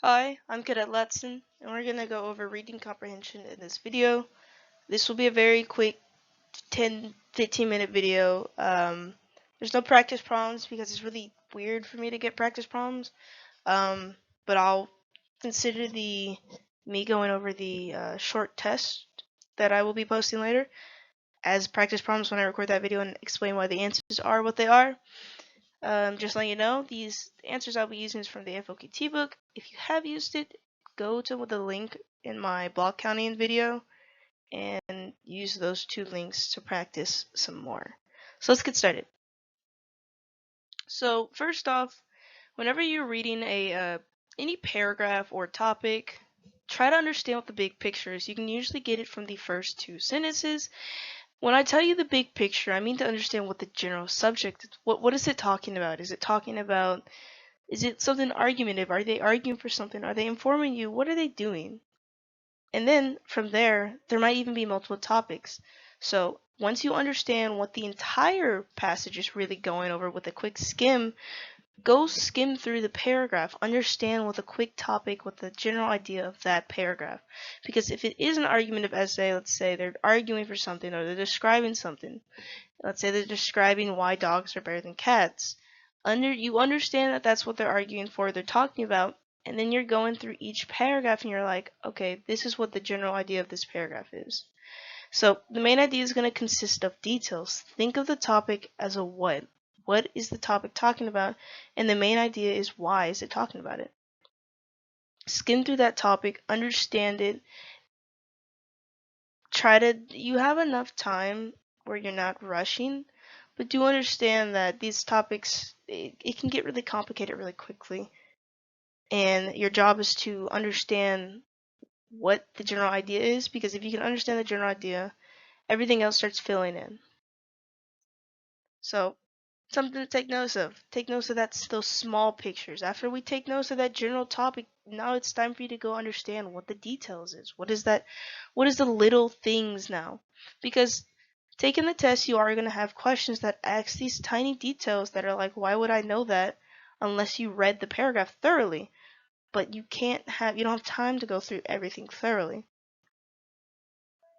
Hi, I'm Cadet Latson, and we're going to go over reading comprehension in this video. This will be a very quick 10-15 minute video. There's no practice problems because it's really weird for me to get practice problems, but I'll consider me going over the short test that I will be posting later as practice problems when I record that video and explain why the answers are what they are. Just letting you know, these answers I'll be using is from the FOQT book. If you have used it, go to the link in my block counting video and use those two links to practice some more. So let's get started. So first off, whenever you're reading any paragraph or topic, try to understand what the big picture is. You can usually get it from the first two sentences. When I tell you the big picture, I mean to understand what the general subject, what is it talking about? Is it something argumentative? Are they arguing for something? Are they informing you? What are they doing? And then from there might even be multiple topics. So once you understand what the entire passage is really going over with a quick skim, go skim through the paragraph, understand what the quick topic, what the general idea of that paragraph. Because if it is an argumentative essay, let's say they're arguing for something or they're describing something, let's say they're describing why dogs are better than cats. You understand that that's what they're arguing for, they're talking about, and then you're going through each paragraph and you're like, okay, this is what the general idea of this paragraph is. So the main idea is going to consist of details. Think of the topic as a what. What is the topic talking about? And the main idea is why is it talking about it. Skim through that topic, understand it. You have enough time where you're not rushing, but do understand that these topics, it can get really complicated really quickly. And your job is to understand what the general idea is, because if you can understand the general idea, everything else starts filling in. So something to take notice of. Take notice of those small pictures. After we take notice of that general topic, now it's time for you to go understand what the details is. What is the little things now? Because taking the test, you are going to have questions that ask these tiny details that are like, why would I know that unless you read the paragraph thoroughly? But you don't have time to go through everything thoroughly.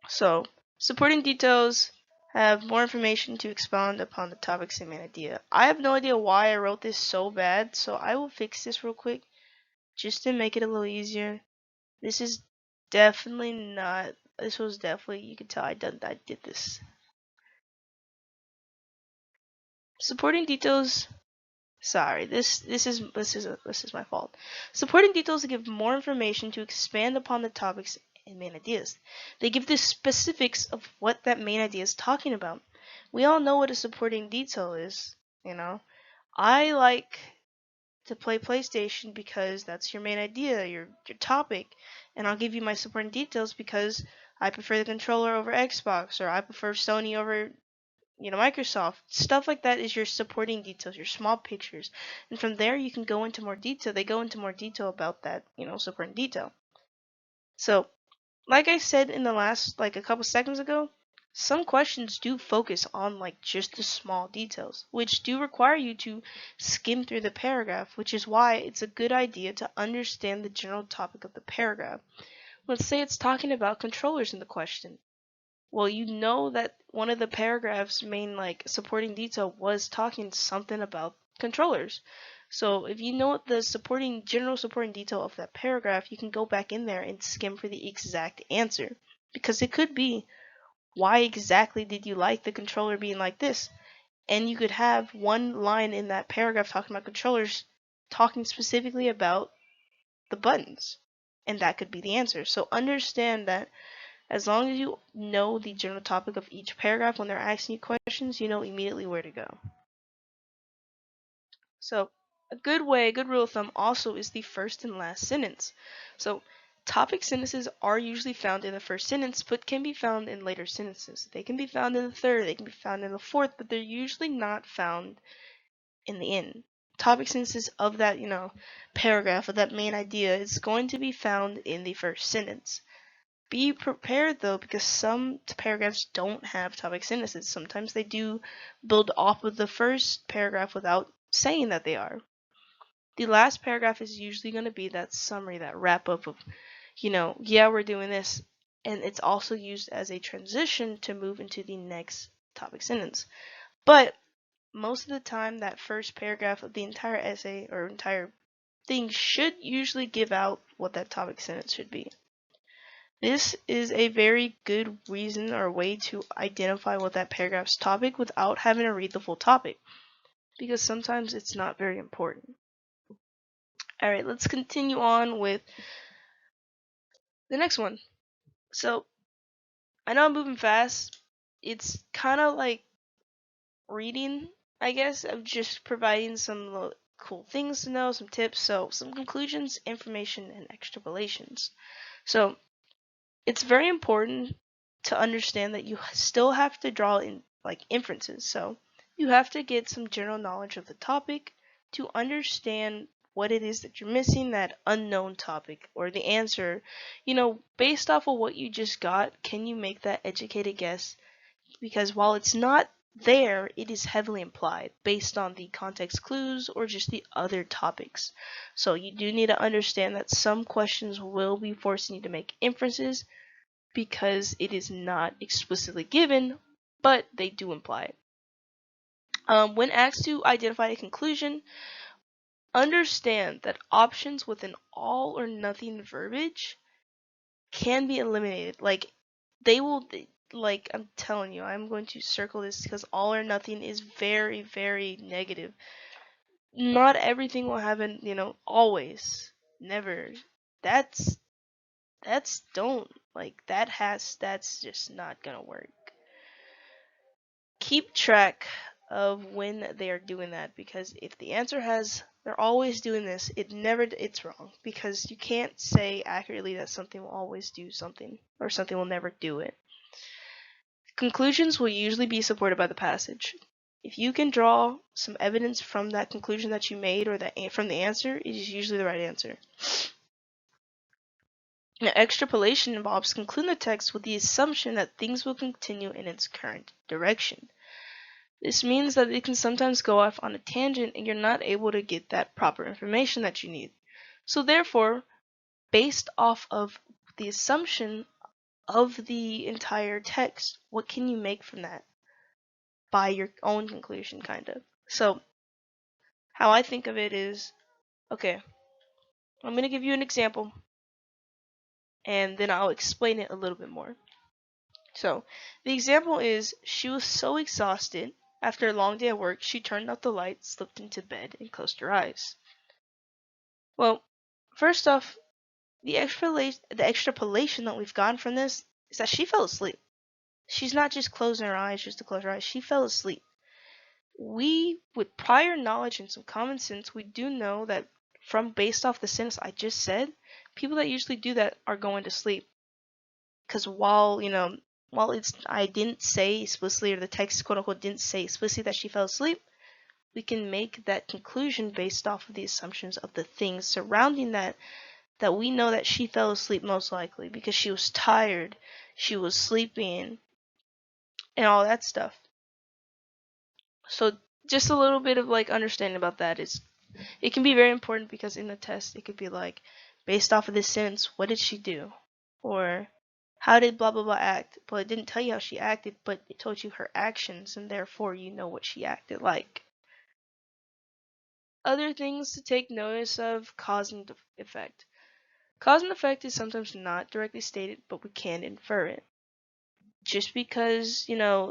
So, supporting details have more information to expound upon the topic's main idea. I have no idea why I wrote this so bad, so I will fix this real quick just to make it a little easier. This was definitely, you can tell I did this. Supporting details, sorry, this is my fault. Supporting details give more information to expand upon the topics and main ideas. They give the specifics of what that main idea is talking about. We all know what a supporting detail is, you know. I like to play PlayStation because that's your main idea, your topic, and I'll give you my supporting details because I prefer the controller over Xbox, or I prefer Sony over Microsoft. Stuff like that is your supporting details, your small pictures. And from there you can go into more detail. They go into more detail about that, supporting detail. So, like I said in the last, like a couple seconds ago, some questions do focus on like just the small details, which do require you to skim through the paragraph, which is why it's a good idea to understand the general topic of the paragraph. Let's say it's talking about controllers in the question. Well, you know that one of the paragraph's main like supporting detail was talking something about controllers. So if you know what the general supporting detail of that paragraph, you can go back in there and skim for the exact answer. Because it could be, why exactly did you like the controller being like this? And you could have one line in that paragraph talking about controllers, talking specifically about the buttons. And that could be the answer. So understand that as long as you know the general topic of each paragraph when they're asking you questions, you know immediately where to go. So a good rule of thumb also is the first and last sentence. So topic sentences are usually found in the first sentence, but can be found in later sentences. They can be found in the third, they can be found in the fourth, but they're usually not found in the end. Topic sentences of that, paragraph, of that main idea is going to be found in the first sentence. Be prepared though, because some paragraphs don't have topic sentences. Sometimes they do build off of the first paragraph without saying that they are. The last paragraph is usually going to be that summary, that wrap up of, yeah, we're doing this. And it's also used as a transition to move into the next topic sentence. But most of the time, that first paragraph of the entire essay or entire thing should usually give out what that topic sentence should be. This is a very good reason or way to identify what that paragraph's topic without having to read the full topic, because sometimes it's not very important. Alright, let's continue on with the next one. So, I know I'm moving fast. It's kind of like reading, I guess. I'm just providing some cool things to know, some tips, so some conclusions, information, and extrapolations. So, it's very important to understand that you still have to draw in like inferences. So, you have to get some general knowledge of the topic to understand what it is that you're missing, that unknown topic, or the answer. Based off of what you just got, can you make that educated guess? Because while it's not there, it is heavily implied based on the context clues or just the other topics. So you do need to understand that some questions will be forcing you to make inferences because it is not explicitly given, but they do imply it. When asked to identify a conclusion, understand that options with an all or nothing verbiage can be eliminated. Like, I'm telling you, I'm going to circle this because all or nothing is very, very negative. Not everything will happen, always. Never. That's, don't, that's just not gonna work. Keep track of when they are doing that, because if the answer has they're always doing this, it's wrong, because you can't say accurately that something will always do something or something will never do it. Conclusions will usually be supported by the passage. If you can draw some evidence from that conclusion that you made or that from the answer, it is usually the right answer. Now, extrapolation involves concluding the text with the assumption that things will continue in its current direction. This means that it can sometimes go off on a tangent and you're not able to get that proper information that you need. So therefore, based off of the assumption of the entire text, what can you make from that? By your own conclusion, kind of. So, how I think of it is, okay, I'm going to give you an example, and then I'll explain it a little bit more. So, the example is, she was so exhausted, after a long day at work, she turned out the light, slipped into bed, and closed her eyes. Well, first off, the extrapolation that we've gotten from this is that she fell asleep. She's not just closing her eyes just to close her eyes, she fell asleep. We, with prior knowledge and some common sense, we do know that based off the sentence I just said, people that usually do that are going to sleep. Because while I didn't say explicitly, or the text quote unquote didn't say explicitly that she fell asleep, we can make that conclusion based off of the assumptions of the things surrounding that we know that she fell asleep most likely because she was tired, she was sleeping, and all that stuff. So just a little bit of understanding about that is, it can be very important, because in the test it could be like, based off of this sentence, what did she do? Or how did blah blah blah act? Well, it didn't tell you how she acted, but it told you her actions, and therefore you know what she acted like. Other things to take notice of: cause and effect. Cause and effect is sometimes not directly stated, but we can infer it. Just because,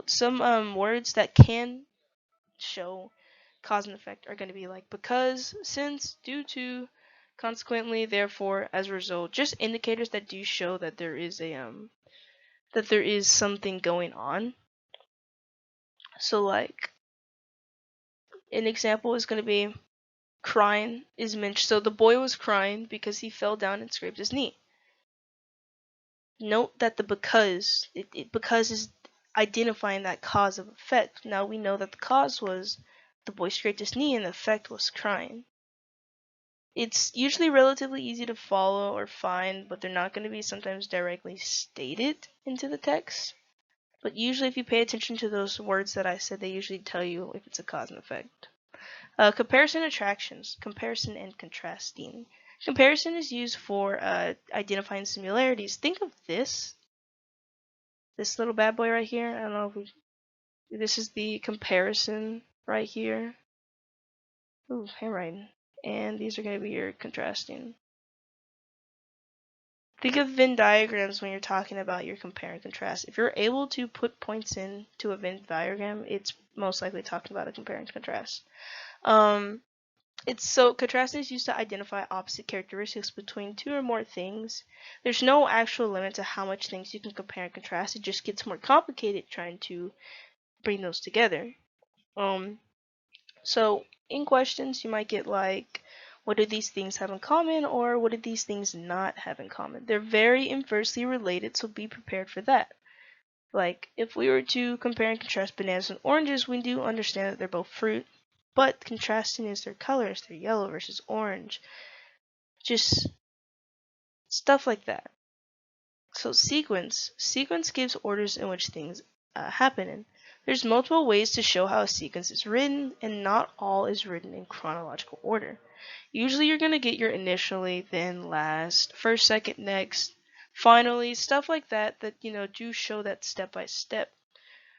some words that can show cause and effect are going to be like because, since, due to, consequently, therefore, as a result. Just indicators that do show that there is something going on. So like, an example is going to be crying is mentioned. So the boy was crying because he fell down and scraped his knee. Note that the because is identifying that cause of effect. Now we know that the cause was the boy scraped his knee and the effect was crying. It's usually relatively easy to follow or find, but they're not going to be sometimes directly stated into the text. But usually if you pay attention to those words that I said, they usually tell you if it's a cause and effect. Comparison attractions, comparison and contrasting. Comparison is used for identifying similarities. Think of this little bad boy right here. I don't know if this is the comparison right here. Ooh, handwriting. And these are going to be your contrasting. Think of Venn diagrams when you're talking about your compare and contrast. If you're able to put points into a Venn diagram, it's most likely talking about a compare and contrast. Contrasting is used to identify opposite characteristics between two or more things. There's no actual limit to how much things you can compare and contrast. It just gets more complicated trying to bring those together. So in questions, you might get like, what do these things have in common, or what do these things not have in common? They're very inversely related, so be prepared for that. Like, if we were to compare and contrast bananas and oranges, we do understand that they're both fruit, but contrasting is their colors, they're yellow versus orange. Just stuff like that. So sequence gives orders in which things happen in. There's multiple ways to show how a sequence is written, and not all is written in chronological order. Usually you're going to get your initially, then last, first, second, next, finally, stuff like that do show that step by step.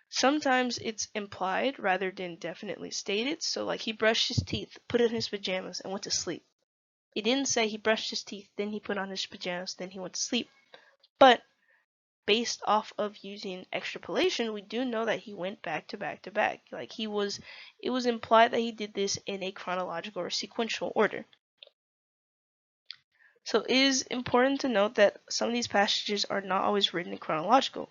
Sometimes it's implied rather than definitely stated, so like he brushed his teeth, put on his pajamas, and went to sleep. He didn't say he brushed his teeth, then he put on his pajamas, then he went to sleep. But based off of using extrapolation, we do know that he went back to back to back. Like it was implied that he did this in a chronological or sequential order. So it is important to note that some of these passages are not always written in chronological.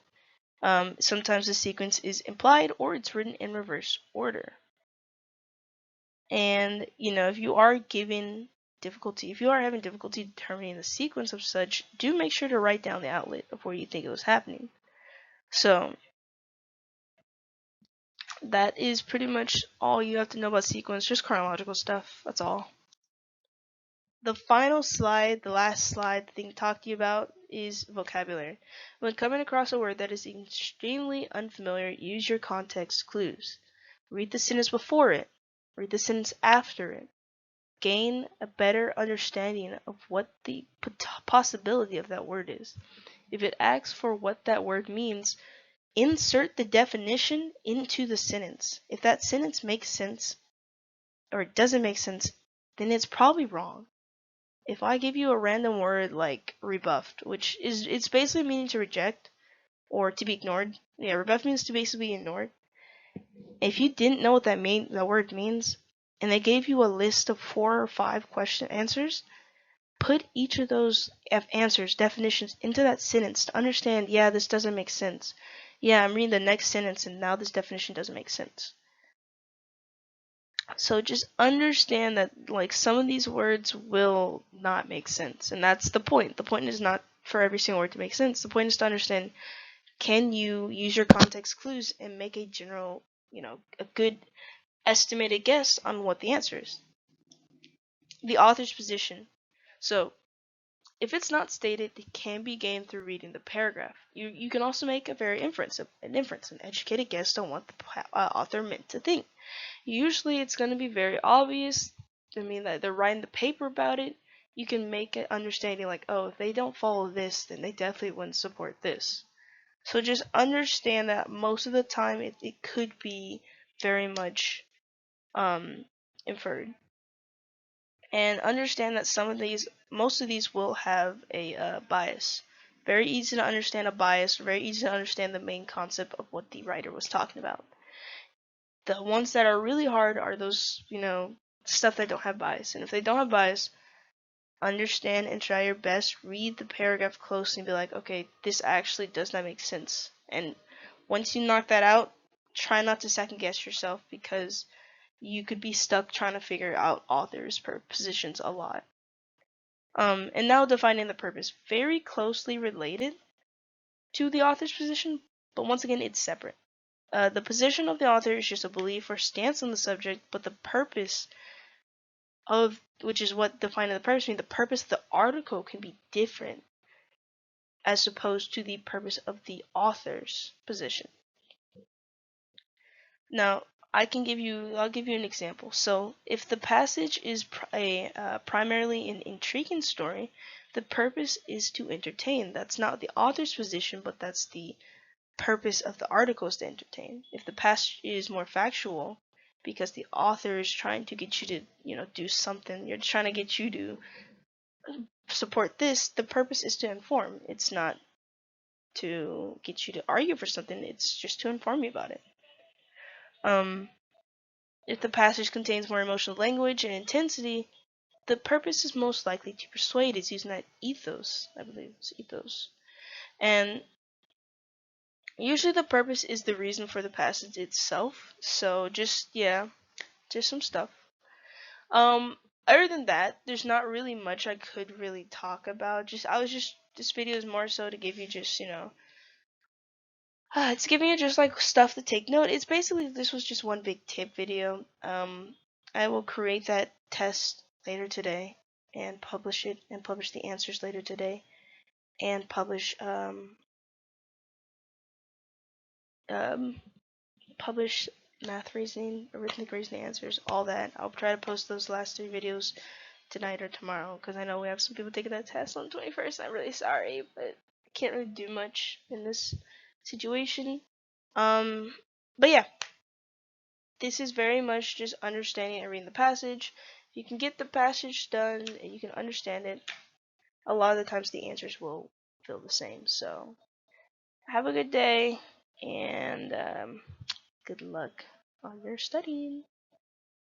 Sometimes the sequence is implied or it's written in reverse order. And if you are having difficulty determining the sequence of such, do make sure to write down the outlet of where you think it was happening. So that is pretty much all you have to know about sequence, just chronological stuff. That's all. The final slide, the last slide thing to talk to you about is vocabulary. When coming across a word that is extremely unfamiliar, use your context clues. Read the sentence before it. Read the sentence after it. Gain a better understanding of what the possibility of that word is. If it asks for what that word means, insert the definition into the sentence. If that sentence makes sense or it doesn't make sense, then it's probably wrong. If I give you a random word like rebuffed, which is it's basically meaning to reject or to be ignored. Yeah, rebuffed means to basically be ignored. If you didn't know what that word means, and they gave you a list of 4 or 5 question answers, put each of those answers, definitions into that sentence to understand, yeah, this doesn't make sense. Yeah, I'm reading the next sentence and now this definition doesn't make sense. So just understand that like some of these words will not make sense, and that's the point. The point is not for every single word to make sense. The point is to understand, can you use your context clues and make a general, a good estimated guess on what the answer is. The author's position. So if it's not stated, it can be gained through reading the paragraph. You can also make an educated guess on what the author meant to think. Usually it's going to be very obvious. I mean, that they're writing the paper about it. You can make an understanding like, oh, if they don't follow this, then they definitely wouldn't support this. So just understand that most of the time it could be very much inferred. And understand that most of these will have a bias. Very easy to understand a bias, very easy to understand the main concept of what the writer was talking about. The ones that are really hard are those, stuff that don't have bias. And if they don't have bias, understand and try your best, read the paragraph closely and be like, okay, this actually does not make sense. And once you knock that out, try not to second guess yourself, because you could be stuck trying to figure out authors' positions a lot. And now defining the purpose. Very closely related to the author's position, but once again, it's separate. The position of the author is just a belief or stance on the subject, but the purpose which is what defining the purpose means, the purpose of the article can be different as opposed to the purpose of the author's position. Now, I'll give you an example. So, if the passage is primarily an intriguing story, the purpose is to entertain. That's not the author's position, but that's the purpose of the article is to entertain. If the passage is more factual, because the author is trying to get you to, do something, you're trying to get you to support this, the purpose is to inform. It's not to get you to argue for something, it's just to inform you about it. If the passage contains more emotional language and intensity, the purpose is most likely to persuade. It's using that ethos, I believe it's ethos. And usually the purpose is the reason for the passage itself. So just some stuff. Other than that, there's not really much I could really talk about. This video is more so to give you just, it's giving you just like stuff to take note. It's basically, this was just one big tip video. I will create that test later today and publish it, and publish the answers later today, and um, publish math reasoning, arithmetic reasoning answers, all that. I'll try to post those last 3 videos tonight or tomorrow, because I know we have some people taking that test on the 21st. I'm really sorry, but I can't really do much in this situation. But yeah, this is very much just understanding and reading the passage. If you can get the passage done and you can understand it, a lot of the times the answers will feel the same. So have a good day, and good luck on your studying.